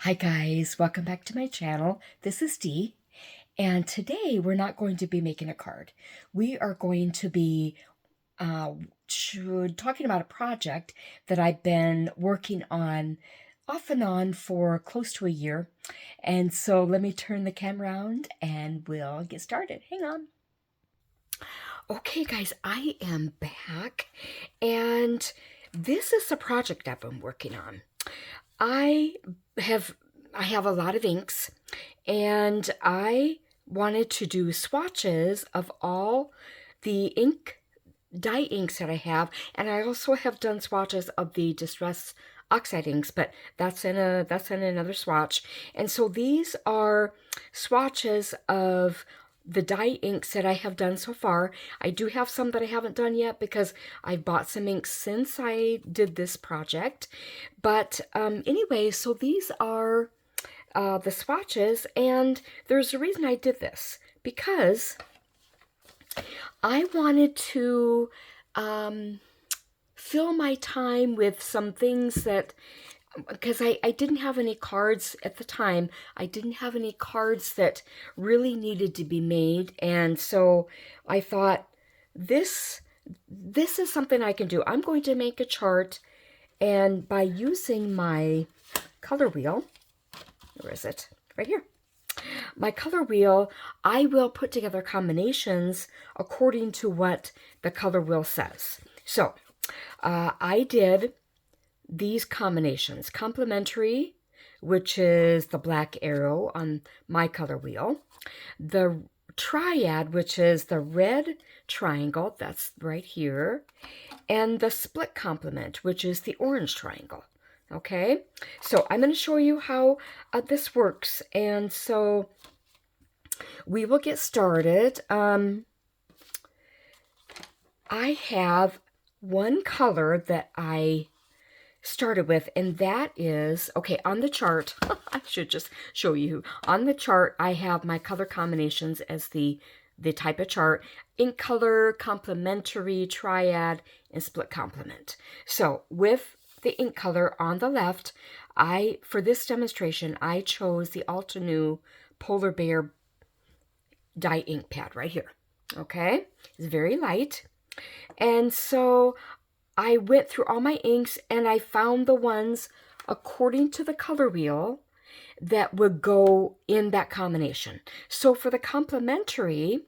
Hi guys, welcome back to my channel. This is Dee, and today we're not going to be making a card. We are going to be talking about a project that I've been working on off and on for close to a year. And so let me turn the camera around and we'll get started. Hang on. Okay guys, I am back, and this is the project I've been working on. I have a lot of inks, and I wanted to do swatches of all the dye inks that I have, and I also have done swatches of the Distress Oxide inks, but that's in another swatch. And so these are swatches of the dye inks that I have done so far. I do have some that I haven't done yet because I've bought some inks since I did this project. But anyway, so these are the swatches, and there's a reason I did this, because I wanted to fill my time with some things that, because I didn't have any cards at the time. I didn't have any cards that really needed to be made, and so I thought this is something I can do. I'm going to make a chart, and by using my color wheel, where is it? Right here. My color wheel, I will put together combinations according to what the color wheel says. So I did these combinations: complementary, which is the black arrow on my color wheel; the triad, which is the red triangle, that's right here; and the split complement, which is the orange triangle. Okay, so I'm going to show you how this works, and so we will get started. I have one color that I started with, and that is, okay, on the chart, I should just show you. On the chart, I have my color combinations as the type of chart: ink color, complementary, triad, and split complement. So with the ink color on the left, for this demonstration, I chose the Altenew Polar Bear dye ink pad right here. Okay, it's very light. And so I went through all my inks, and I found the ones according to the color wheel that would go in that combination. So for the complementary,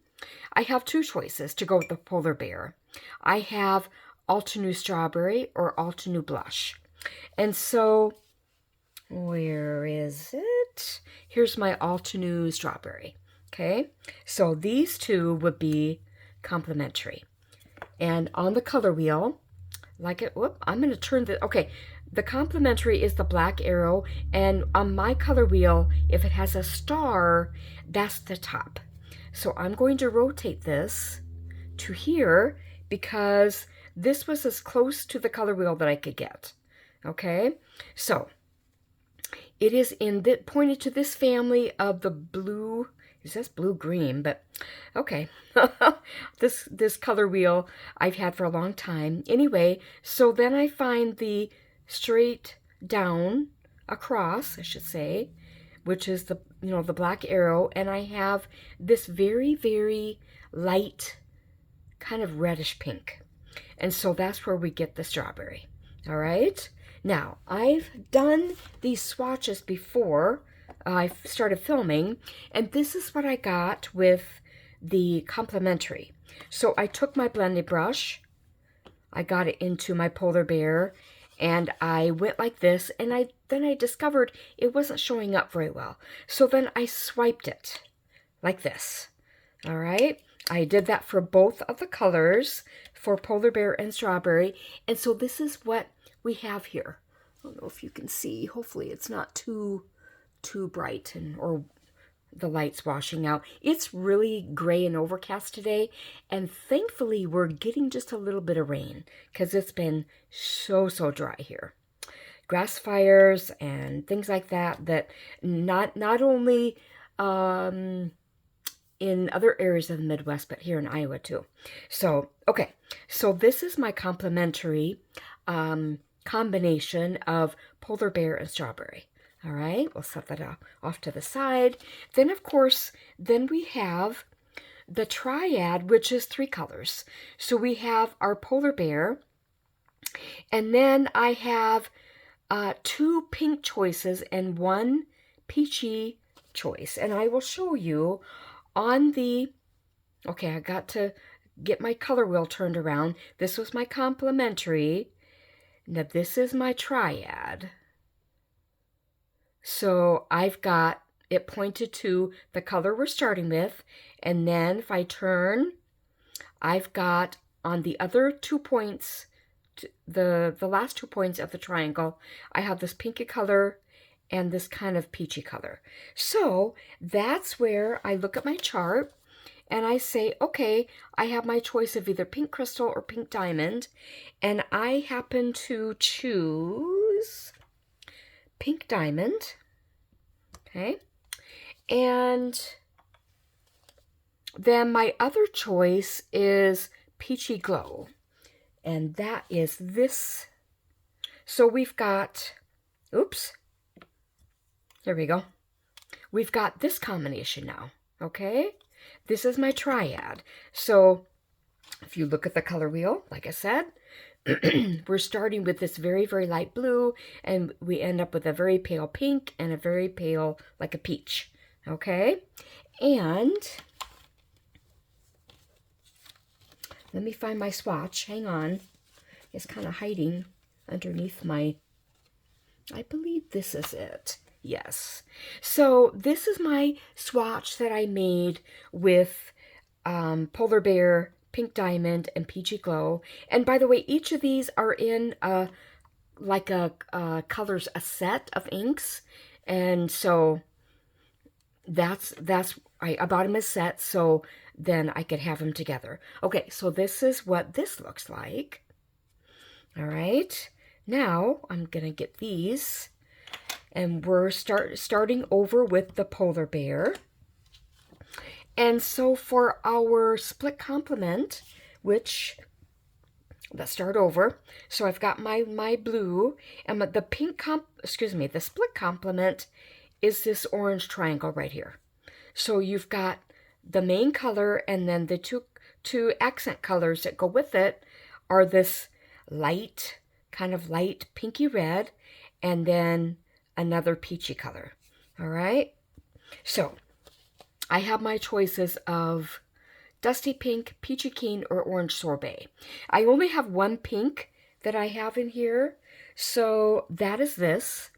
I have two choices to go with the Polar Bear. I have Altenew Strawberry or Altenew Blush. And so, where is it? Here's my Altenew Strawberry. Okay, so these two would be complementary. And on the color wheel, I'm going to turn okay, the complementary is the black arrow, and on my color wheel, if it has a star, that's the top. So I'm going to rotate this to here, because this was as close to the color wheel that I could get. Okay, so it is pointed to this family of the blue. It says blue-green, but okay. this color wheel I've had for a long time. Anyway, so then I find the straight down across, I should say, which is the black arrow, and I have this very, very light kind of reddish pink. And so that's where we get the strawberry. All right. Now, I've done these swatches before I started filming, and this is what I got with the complementary. So I took my blending brush, I got it into my Polar Bear, and I went like this, and then I discovered it wasn't showing up very well. So then I swiped it like this. All right. I did that for both of the colors, for Polar Bear and Strawberry. And so this is what we have here. I don't know if you can see. Hopefully it's not too bright, or the light's washing out. It's really gray and overcast today, and thankfully we're getting just a little bit of rain, because it's been so dry here. Grass fires and things like that not only in other areas of the Midwest, but here in Iowa too. So, okay, so this is my complementary combination of Polar Bear and Strawberry. All right, we'll set that off to the side. Then, of course, then we have the triad, which is 3 colors. So we have our polar bear, and then I have 2 pink choices and 1 peachy choice. And I will show you on the, okay, I got to get my color wheel turned around. This was my complementary. Now this is my triad. So I've got it pointed to the color we're starting with. And then if I turn, I've got on the other 2 points, the last 2 points of the triangle, I have this pinky color and this kind of peachy color. So that's where I look at my chart and I say, okay, I have my choice of either pink crystal or pink diamond, and I happen to choose pink diamond, okay? And then my other choice is peachy glow, and that is this. So we've got, oops, there we go. We've got this combination now, okay? This is my triad. So if you look at the color wheel, like I said, we're starting with this very, very light blue, and we end up with a very pale pink and a very pale, like a peach, okay? And let me find my swatch. Hang on. It's kind of hiding underneath my, I believe this is it. Yes. So this is my swatch that I made with Polar Bear, Pink Diamond, and Peachy Glow. And by the way, each of these are in like a colors, a set of inks. And so that's I bought them as sets, so then I could have them together. Okay, so this is what this looks like. All right. Now I'm going to get these. And we're starting over with the polar bear. And so for our split complement, which, let's start over. So I've got my blue, and the pink the split complement is this orange triangle right here. So you've got the main color, and then the two accent colors that go with it are this light, kind of light pinky red, and then another peachy color. All right. So I have my choices of dusty pink, peachy keen, or orange sorbet. I only have 1 pink that I have in here, so that is this.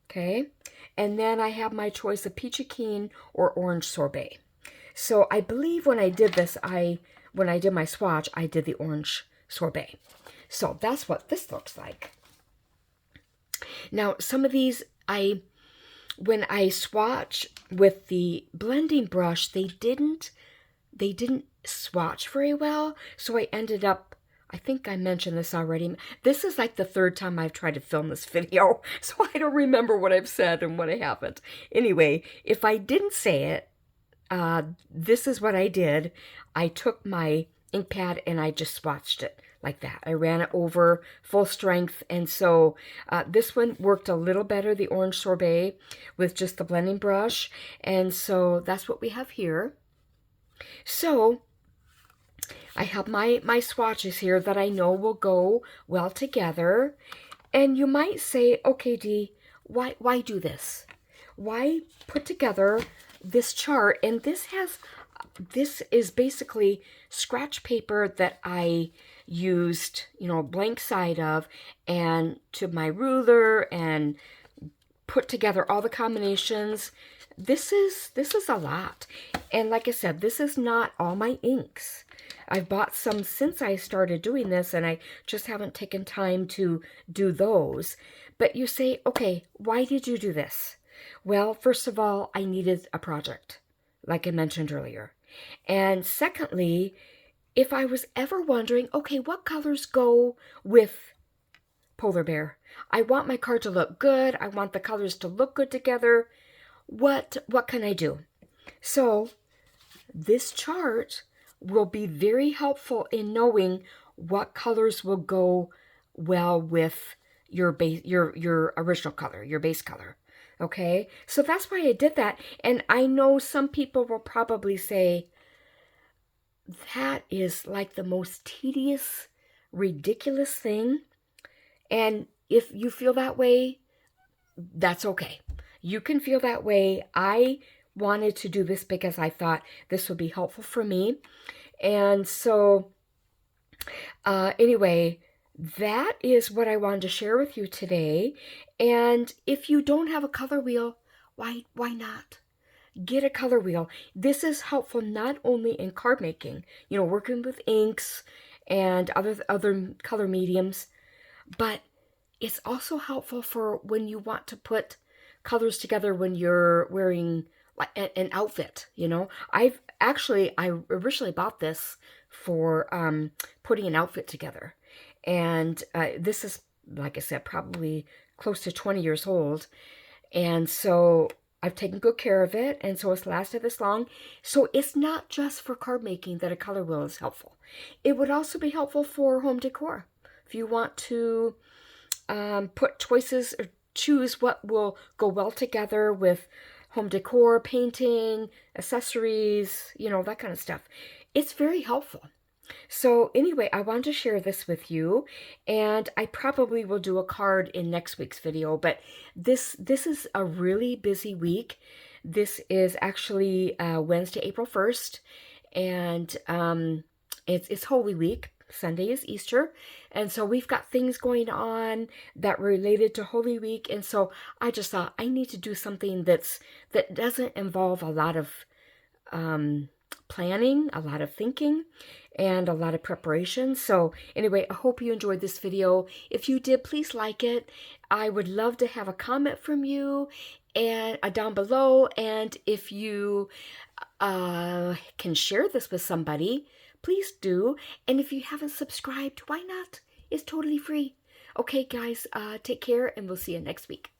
Okay. And then I have my choice of peachy keen or orange sorbet. So I believe when I did this, when I did my swatch, I did the orange sorbet. So that's what this looks like. Now, some of these, when I swatch with the blending brush, they didn't swatch very well. So I ended up, I think I mentioned this already. This is like the 3rd time I've tried to film this video, so I don't remember what I've said and what I haven't. Anyway, if I didn't say it, this is what I did. I took my ink pad and I just swatched it like that. I ran it over full strength, and so this one worked a little better, the orange sorbet, with just the blending brush, and so that's what we have here. So I have my swatches here that I know will go well together, and you might say, okay, Dee, why do this? Why put together this chart? And this is basically scratch paper that I used, blank side of, and to my ruler, and put together all the combinations. This is a lot. And like I said, this is not all my inks. I've bought some since I started doing this, and I just haven't taken time to do those. But you say, okay, why did you do this? Well, first of all, I needed a project, like I mentioned earlier. And secondly, if I was ever wondering, okay, what colors go with Polar Bear? I want my card to look good. I want the colors to look good together. What can I do? So this chart will be very helpful in knowing what colors will go well with your base, your original color, your base color. Okay, so that's why I did that. And I know some people will probably say, that is like the most tedious, ridiculous thing. And if you feel that way, that's okay. You can feel that way. I wanted to do this because I thought this would be helpful for me. And so, anyway, that is what I wanted to share with you today. And if you don't have a color wheel, why not? Get a color wheel. This is helpful not only in card making, working with inks and other color mediums, but it's also helpful for when you want to put colors together when you're wearing like an outfit. I originally bought this for putting an outfit together, and this is, like I said, probably close to 20 years old, and so I've taken good care of it, and so it's lasted this long. So it's not just for card making that a color wheel is helpful. It would also be helpful for home decor. If you want to put choices or choose what will go well together with home decor, painting, accessories, that kind of stuff. It's very helpful. So anyway, I wanted to share this with you, and I probably will do a card in next week's video, but this is a really busy week. This is actually Wednesday, April 1st, and it's Holy Week. Sunday is Easter, and so we've got things going on that related to Holy Week, and so I just thought I need to do something that doesn't involve a lot of planning, a lot of thinking, and a lot of preparation. So anyway, I hope you enjoyed this video. If you did, please like it. I would love to have a comment from you and down below, and if you can share this with somebody, please do. And if you haven't subscribed, why not? It's totally free. Okay, guys, take care, and we'll see you next week.